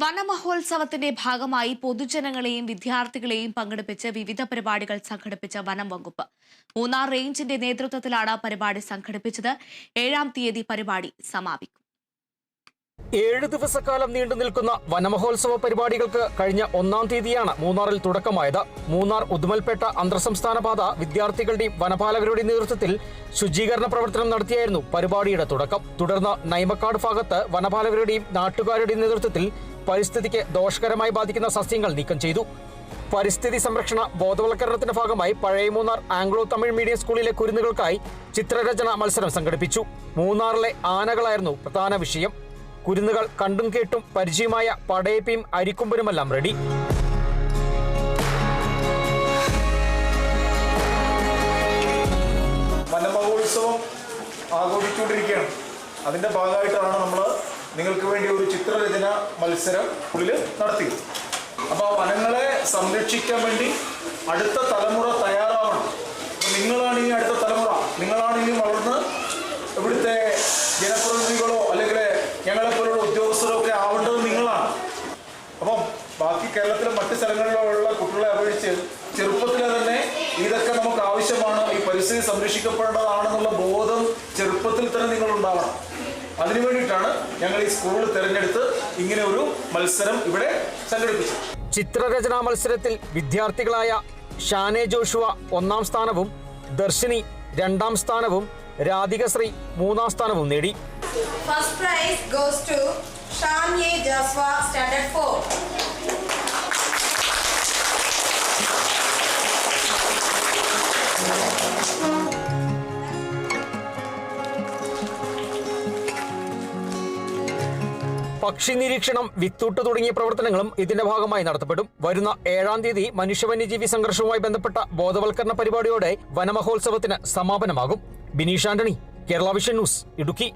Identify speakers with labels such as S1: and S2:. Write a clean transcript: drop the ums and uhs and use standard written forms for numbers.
S1: വനമഹോത്സവത്തിന്റെ ഭാഗമായി പൊതുജനങ്ങളെയും വിദ്യാർത്ഥികളെയും പങ്കെടുപ്പിച്ച് വിവിധ പരിപാടികൾ സംഘടിപ്പിച്ച വനം വകുപ്പ്. മൂന്നാർ റേഞ്ചിന്റെ നേതൃത്വത്തിലാണ് പരിപാടി സംഘടിപ്പിച്ചത്. 7-ാം തീയതി പരിപാടി സമാപിക്കും.
S2: 7 ദിവസക്കാലം നീണ്ടു നിൽക്കുന്ന വനമഹോത്സവ പരിപാടികൾക്ക് കഴിഞ്ഞ 1-ാം തീയതിയാണ് മൂന്നാറിൽ തുടക്കമായത്. മൂന്നാർ ഉദുമൽപേട്ട അന്തർസംസ്ഥാന പാത വിദ്യാർത്ഥികളുടെയും വനപാലകരുടെയും നേതൃത്വത്തിൽ ശുചീകരണ പ്രവർത്തനം നടത്തിയായിരുന്നു പരിപാടിയുടെ തുടക്കം. തുടർന്ന് നൈമക്കാട് ഭാഗത്ത് വനപാലകരുടെയും നാട്ടുകാരുടെയും നേതൃത്വത്തിൽ പരിസ്ഥിതിക്ക് ദോഷകരമായി ബാധിക്കുന്ന സസ്യങ്ങൾ നീക്കം ചെയ്തു. പരിസ്ഥിതി സംരക്ഷണ ബോധവൽക്കരണത്തിന്റെ ഭാഗമായി പഴയ മൂന്നാർ ആംഗ്ലോ തമിഴ് മീഡിയം സ്കൂളിലെ കുരുന്നുകൾക്കായി ചിത്രരചന മത്സരം സംഘടിപ്പിച്ചു. മൂന്നാറിലെ ആനകളായിരുന്നു പ്രധാന വിഷയം. കുരുന്നുകൾ കണ്ടും കേട്ടും പരിചയമായ പടയപ്പിയും അരിക്കൊമ്പനുമെല്ലാം റെഡി.
S3: വനമഹോത്സവം ആഘോഷിച്ചുകൊണ്ടിരിക്കുകയാണ്. അതിൻ്റെ ഭാഗമായിട്ടാണ് നമ്മൾ നിങ്ങൾക്ക് വേണ്ടി ഒരു ചിത്രരചന മത്സരം ഉള്ളിൽ നടത്തിയത്. അപ്പോൾ വനങ്ങളെ സംരക്ഷിക്കാൻ വേണ്ടി അടുത്ത തലമുറ തയ്യാറാവണം. നിങ്ങളാണ് ഇനി അടുത്ത തലമുറ. നിങ്ങളാണ് ഇനി വളർന്ന് ഇവിടുത്തെ ജനപ്രതിനിധികളോ അല്ലെങ്കിൽ ഞങ്ങളെപ്പോലുള്ള ഉദ്യോഗസ്ഥരോ ഒക്കെ ആവേണ്ടത് നിങ്ങളാണ്. അപ്പം ബാക്കി കേരളത്തിലെ മറ്റ് സ്ഥലങ്ങളിലുള്ള കുട്ടികളെ അപേക്ഷിച്ച് ചെറുപ്പത്തിലെ തന്നെ ഇതൊക്കെ നമുക്ക് ആവശ്യമാണ്. ഈ പരിസ്ഥിതി സംരക്ഷിക്കപ്പെടേണ്ടതാണെന്നുള്ള ബോധം ചെറുപ്പത്തിൽ തന്നെ നിങ്ങൾ ഉണ്ടാവണം. അതിനു വേണ്ടിയിട്ടാണ് ഞങ്ങൾ ഈ സ്കൂൾ തിരഞ്ഞെടുത്ത് ഇങ്ങനെ ഒരു മത്സരം ഇവിടെ സംഘടിപ്പിച്ചത്.
S2: ചിത്രരചനാ മത്സരത്തിൽ വിദ്യാർത്ഥികളായ ഷാനെ ജോഷുവ 1-ാം സ്ഥാനവും ദർശിനി 2-ാം സ്ഥാനവും രാധികശ്രീ 3-ാം സ്ഥാനവും നേടി.
S4: First prize goes to Shanye Jaswa, Standard 4.
S2: പക്ഷി നിരീക്ഷണം, വിത്തൂട്ട് തുടങ്ങിയ പ്രവർത്തനങ്ങളും ഇതിന്റെ ഭാഗമായി നടത്തപ്പെടും. വരുന്ന 7-ാം തീയതി മനുഷ്യ-വന്യജീവി സംഘർഷവുമായി ബന്ധപ്പെട്ട ബോധവൽക്കരണ പരിപാടിയോടെ വനമഹോത്സവത്തിന് സമാപനമാകും. Bineesh Antony, Kerala Vision News, Idukki.